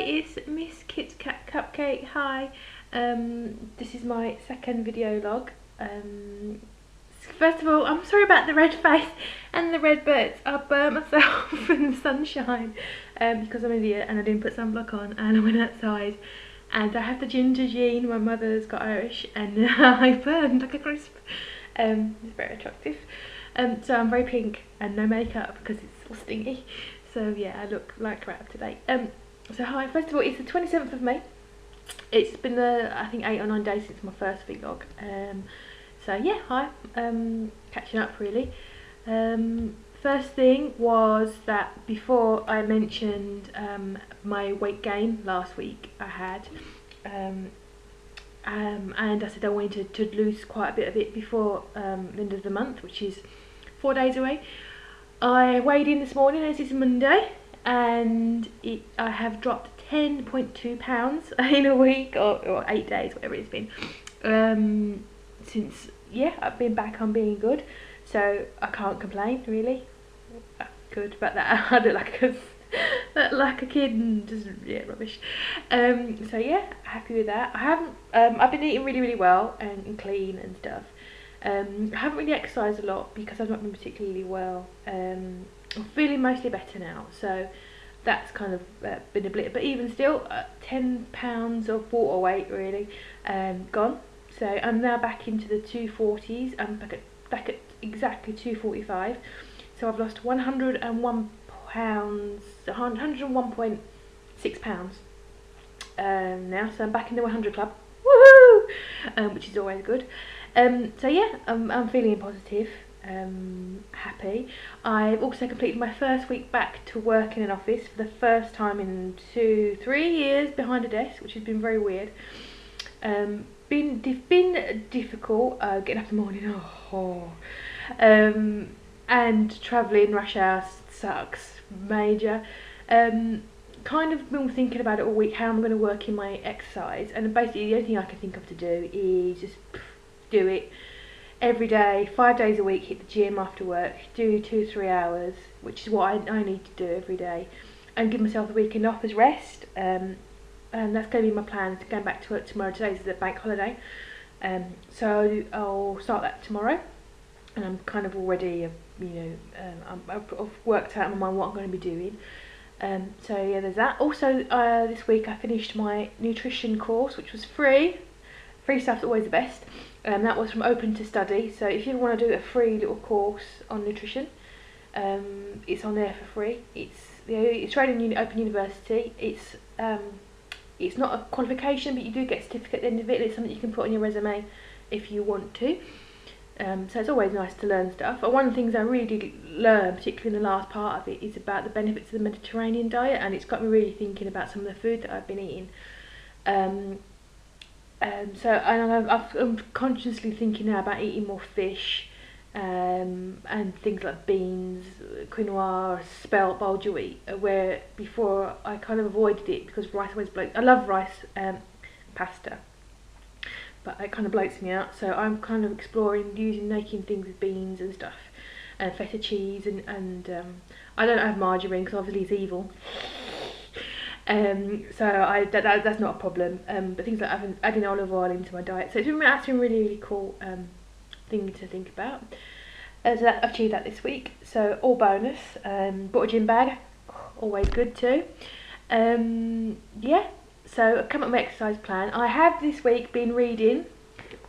it's Miss Kit Kat Cupcake. Hi, this is my second video log. First of all, I'm sorry about the red face and the red bits. I burnt myself in the sunshine because I'm an idiot and I didn't put sunblock on, and I went outside and I have the ginger gene. My mother's got Irish, and I burned like a crisp. It's very attractive. So I'm very pink and no makeup because it's all stingy. So yeah, I look like crap today. So hi, first of all, it's the 27th of May. It's been I think 8 or 9 days since my first vlog. So yeah, hi, catching up really. First thing was that before I mentioned my weight gain last week I had, and I said I wanted to lose quite a bit of it before the end of the month, which is 4 days away. I weighed in this morning, as it's Monday, and I have dropped 10.2 pounds in a week, or 8 days, whatever it's been, since, yeah, I've been back on being good, so I can't complain really. Good about that. I look like a kid and just, yeah, rubbish. So yeah, happy with that. I've been eating really well and clean and stuff. I haven't really exercised a lot because I've not been particularly well. I'm feeling mostly better now, so that's kind of been a blip, but even still, 10 pounds of water weight really gone. So I'm now back into the 240s. I'm back at exactly 245. So I've lost 101 pounds, 101.6 pounds now. So I'm back in the 100 club. Woohoo! Which is always good. So yeah, I'm feeling positive, happy. I've also completed my first week back to work in an office for the first time in 2-3 years behind a desk, which has been very weird. Been difficult getting up in the morning, and travelling rush hour sucks major. Kind of been thinking about it all week, how I'm going to work in my exercise, and basically the only thing I can think of to do is just do it every day, 5 days a week, hit the gym after work, do 2-3 hours, which is what I need to do every day, and give myself the weekend off as rest. And that's going to be my plan, going back to work tomorrow. Today's the bank holiday, so I'll start that tomorrow, and I'm kind of already, I've worked out in my mind what I'm going to be doing. So yeah, there's that. Also, this week I finished my nutrition course, which was free. Free stuff's always the best. That was from Open to Study. So if you want to do a free little course on nutrition, it's on there for free. It's training Open University. It's not a qualification, but you do get a certificate at the end of it. It's something you can put on your resume if you want to. So it's always nice to learn stuff. But one of the things I really did learn, particularly in the last part of it, is about the benefits of the Mediterranean diet, and it's got me really thinking about some of the food that I've been eating. I'm consciously thinking now about eating more fish, and things like beans, quinoa, spelt, bulgur wheat, where before I kind of avoided it because rice always bloats. I love rice, pasta, but it kind of bloats me out, so I'm kind of exploring making things with beans and stuff, and feta cheese, and I don't have margarine because obviously it's evil. So that's not a problem, but things like adding olive oil into my diet, so that's been really cool thing to think about. So I've achieved that this week, so all bonus. Bought a gym bag, always good too. Yeah, so I've come up with my exercise plan. I have this week been reading,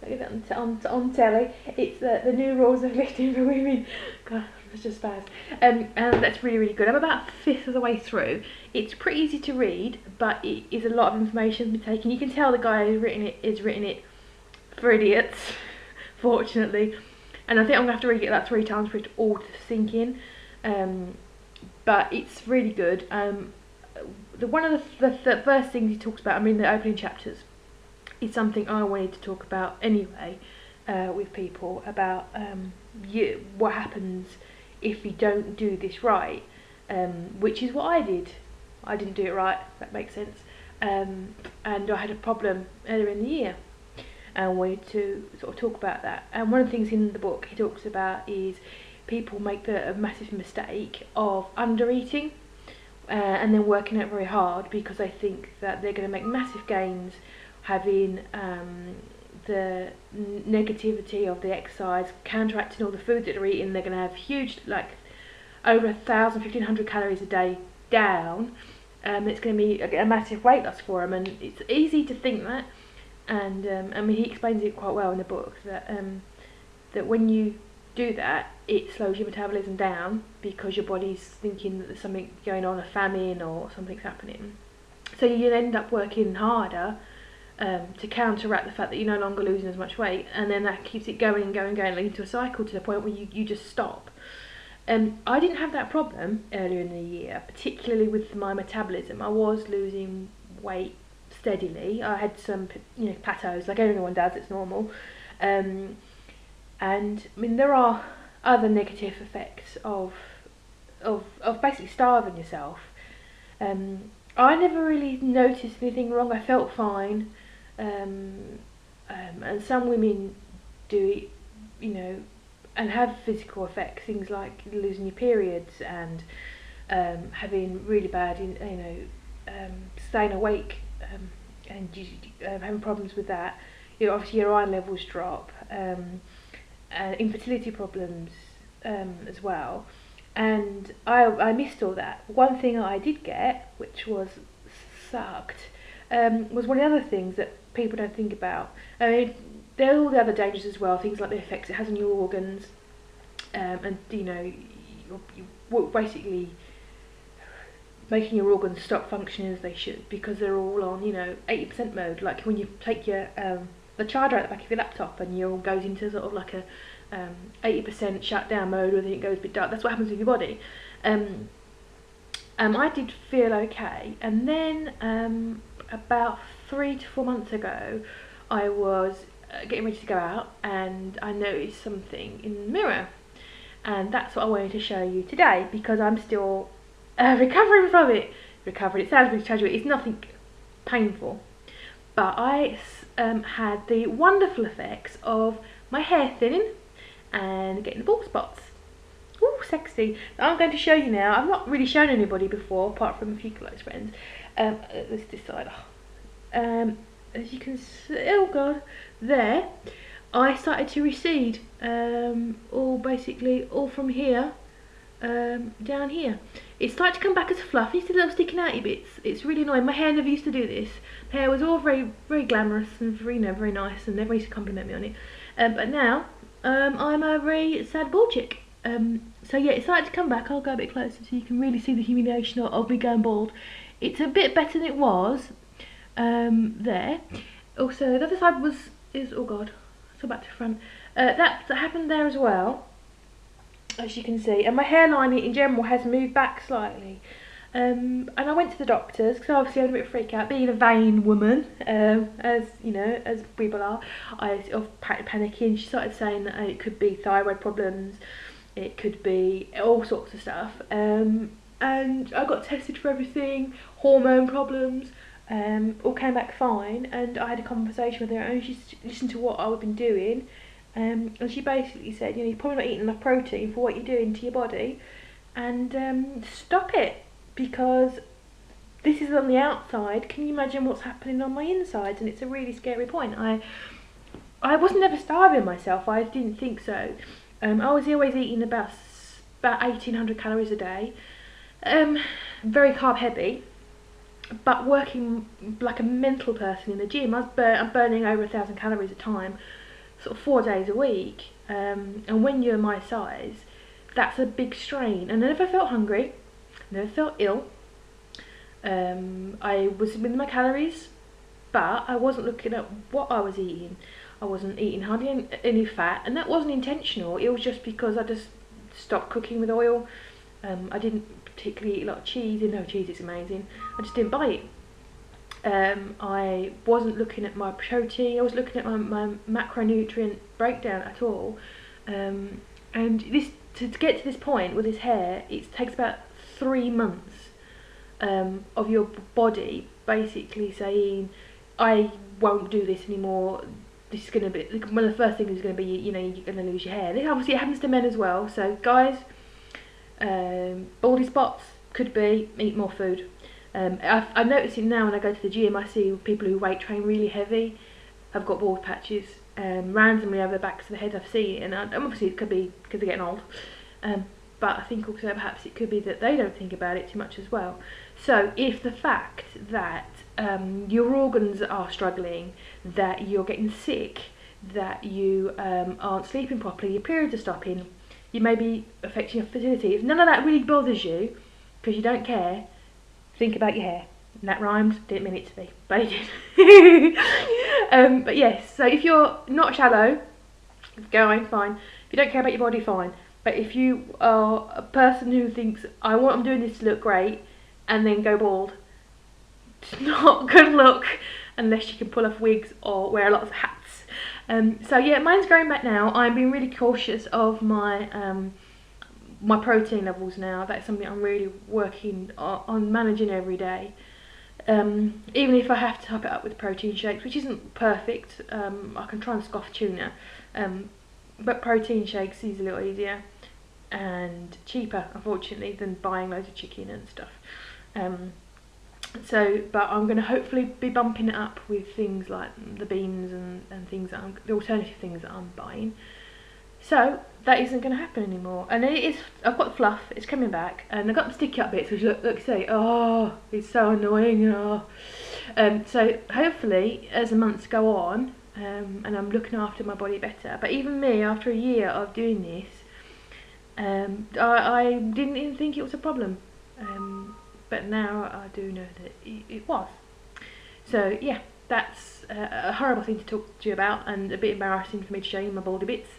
on telly, it's the new rules of lifting for women. God, it's just fast. And that's really good. I'm about a fifth of the way through. It's pretty easy to read, but it is a lot of information to be taken. You can tell the guy who's written it for idiots, fortunately. And I think I'm going to have to read it like 3 times for it all to sink in. But it's really good. One of the first things he talks about, I mean the opening chapters, is something I wanted to talk about anyway, with people, about what happens if you don't do this right, which is what I did. I didn't do it right, if that makes sense, and I had a problem earlier in the year, and wanted to sort of talk about that. And one of the things in the book he talks about is people make a massive mistake of under eating, and then working out very hard, because I think that they're going to make massive gains having the negativity of the exercise counteracting all the food that they're eating. They're going to have huge, like over 1,000, 1,500 calories a day down. It's going to be a massive weight loss for them, and it's easy to think that. And I mean, he explains it quite well in the book that that when you do that, it slows your metabolism down because your body's thinking that there's something going on, a famine or something's happening. So you end up working harder to counteract the fact that you're no longer losing as much weight, and then that keeps it going and going and going, leading to a cycle to the point where you just stop. I didn't have that problem earlier in the year, particularly with my metabolism. I was losing weight steadily. I had some, plateaus, like everyone does. It's normal. And I mean, there are other negative effects of basically starving yourself. I never really noticed anything wrong. I felt fine. And some women do it, and have physical effects, things like losing your periods and having really bad, staying awake, and having problems with that. Obviously your iron levels drop, and infertility problems as well. And I missed all that. One thing I did get, which sucked, was one of the other things that people don't think about. I mean, there are all the other dangers as well, things like the effects it has on your organs, and you're basically making your organs stop functioning as they should, because they're all on 80% mode. Like when you take your the charger out the back of your laptop and you all goes into sort of like a 80% shutdown mode, or then it goes a bit dark. That's what happens with your body. I did feel okay, and then about 3 to 4 months ago, I was getting ready to go out, and I noticed something in the mirror, and that's what I wanted to show you today, because I'm still recovering from it. It sounds really tragic. It's nothing painful, but I had the wonderful effects of my hair thinning and getting the bald spots. Ooh, sexy. I'm going to show you now. I've not really shown anybody before, apart from a few close friends. This side. As you can see, oh god, there, I started to recede, all from here down here. It started to come back as fluff. You see the little sticking outy bits. It's really annoying. My hair never used to do this. My hair was all very, very glamorous and very, very nice, and everyone used to compliment me on it. But now I'm a very sad bald chick. So yeah, it started to come back. I'll go a bit closer so you can really see the humiliation of me going bald. It's a bit better than it was. There. Also, the other side is oh god. So back to front. That happened there as well, as you can see. And my hairline in general has moved back slightly. And I went to the doctors because obviously I had a bit of a freak out, being a vain woman, as people are. I sort of panicking. She started saying that it could be thyroid problems, it could be all sorts of stuff. And I got tested for everything, hormone problems. All came back fine, and I had a conversation with her, and she listened to what I've been doing, and she basically said, you're probably not eating enough protein for what you're doing to your body, and stop it, because this is on the outside. Can you imagine what's happening on my insides? And it's a really scary point. I wasn't ever starving myself. I didn't think so. I was always eating about 1,800 calories a day, very carb heavy. But working like a mental person in the gym, I'm burning over 1,000 calories a time, sort of 4 days a week. And when you're my size, that's a big strain. And I never felt hungry, never felt ill. I was with my calories, but I wasn't looking at what I was eating. I wasn't eating hardly any fat, and that wasn't intentional. It was just because I just stopped cooking with oil. I didn't particularly eat a lot of cheese. Even though cheese is amazing, I just didn't buy it. I wasn't looking at my protein. I was looking at my macronutrient breakdown at all. And this to get to this point with this hair, it takes about 3 months of your body basically saying, I won't do this anymore. This is going to be one of the first things is going to be, you're going to lose your hair. This obviously it happens to men as well. So guys, baldy spots could be eat more food. I notice it now when I go to the gym. I see people who weight train really heavy have got bald patches randomly over the backs of the head. I've seen it, and obviously it could be because they're getting old. But I think also perhaps it could be that they don't think about it too much as well. So if the fact that your organs are struggling, that you're getting sick, that you aren't sleeping properly, your periods are stopping, you may be affecting your fertility, if none of that really bothers you, because you don't care, think about your hair. And that rhymed, didn't mean it to be, but it did. But yes, so if you're not shallow, going fine. If you don't care about your body, fine. But if you are a person who thinks, I'm doing this to look great, and then go bald, it's not good look unless you can pull off wigs or wear lots of hats. So yeah, mine's growing back now. I'm being really cautious of my my protein levels now. That's something I'm really working on managing every day. Even if I have to top it up with protein shakes, which isn't perfect, I can try and scoff tuna, but protein shakes is a little easier and cheaper, unfortunately, than buying loads of chicken and stuff. But I'm going to hopefully be bumping it up with things like the beans and things that the alternative things that I'm buying. So that isn't going to happen anymore. And it is. I've got the fluff. It's coming back, and I've got the sticky up bits, which look say, oh, it's so annoying. Oh. So hopefully, as the months go on, and I'm looking after my body better. But even me, after a year of doing this, I didn't even think it was a problem. But now I do know that it was. So yeah, that's a horrible thing to talk to you about, and a bit embarrassing for me to show you my baldy bits.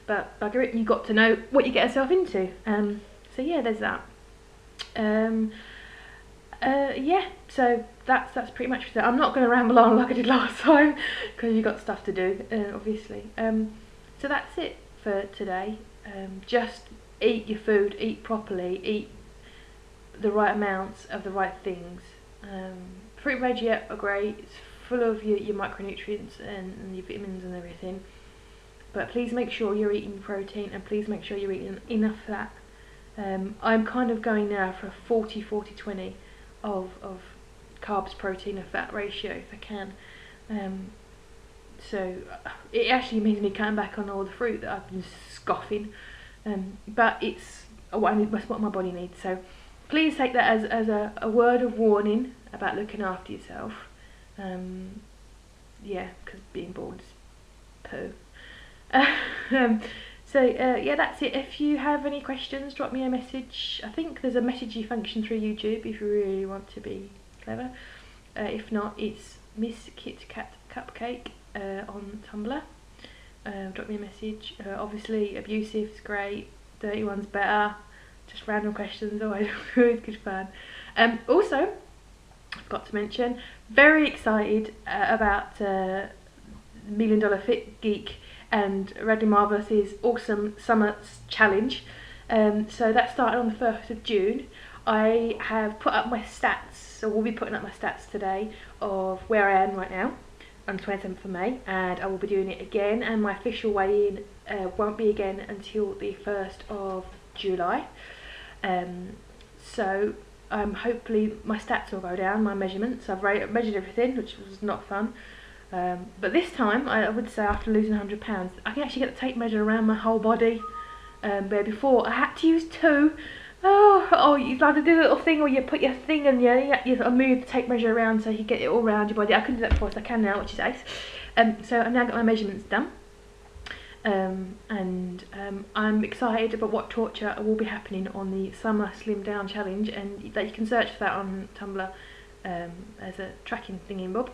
But bugger it, you've got to know what you get yourself into. So yeah, there's that. Yeah, so that's pretty much it. I'm not going to ramble on like I did last time, because you've got stuff to do, obviously. So that's it for today. Just eat your food, eat properly, eat the right amounts of the right things. Fruit and veg, are great. It's full of your micronutrients and your vitamins and everything. But please make sure you're eating protein, and please make sure you're eating enough fat. I'm kind of going now for a 40-40-20 of carbs, protein and fat ratio if I can. So it actually means me cutting back on all the fruit that I've been scoffing. But it's what my body needs. So please take that as a word of warning about looking after yourself. Yeah, because being bald is poo. Yeah, that's it. If you have any questions, drop me a message. I think there's a messagey function through YouTube if you really want to be clever. If not, it's MisskitkatCupcake on Tumblr. Drop me a message. Obviously, abusive is great. Dirty one's better. Just random questions, always good fun. Also, I forgot to mention, very excited about $1 Million Fit Geek and Radley Marvellous's awesome summer challenge. So that started on the 1st of June. I have put up my stats, so we'll be putting up my stats today of where I am right now on the 27th of May, and I will be doing it again, and my official weigh-in won't be again until the 1st of July. So hopefully my stats will go down, my measurements. I've measured everything, which was not fun. But this time, I would say after losing 100 pounds, I can actually get the tape measure around my whole body. Where before I had to use two. Oh, you either do a little thing, or you put your thing and you move the tape measure around so you get it all around your body. I couldn't do that before, so I can now, which is ace. So I've now got my measurements done. I'm excited about what torture will be happening on the Summer Slim Down Challenge, and that you can search for that on Tumblr as a tracking thingy bob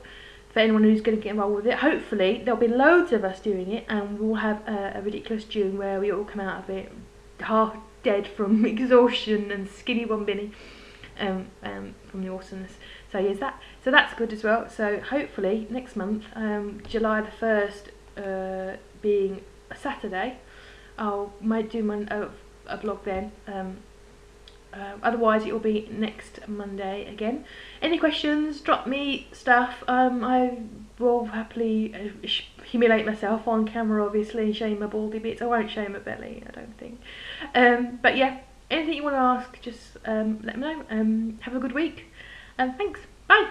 for anyone who's going to get involved with it. Hopefully there'll be loads of us doing it, and we'll have a ridiculous June where we all come out of it half dead from exhaustion and skinny bombini from the awesomeness. So yes, so that's good as well. So hopefully next month, July the 1st being a Saturday, might do a vlog then. Otherwise it will be next Monday again. Any questions, drop me stuff. I will happily humiliate myself on camera, obviously, and show you my baldy bits. I won't show you my belly, I don't think. But yeah, anything you want to ask, just let me know. Have a good week. Thanks. Bye.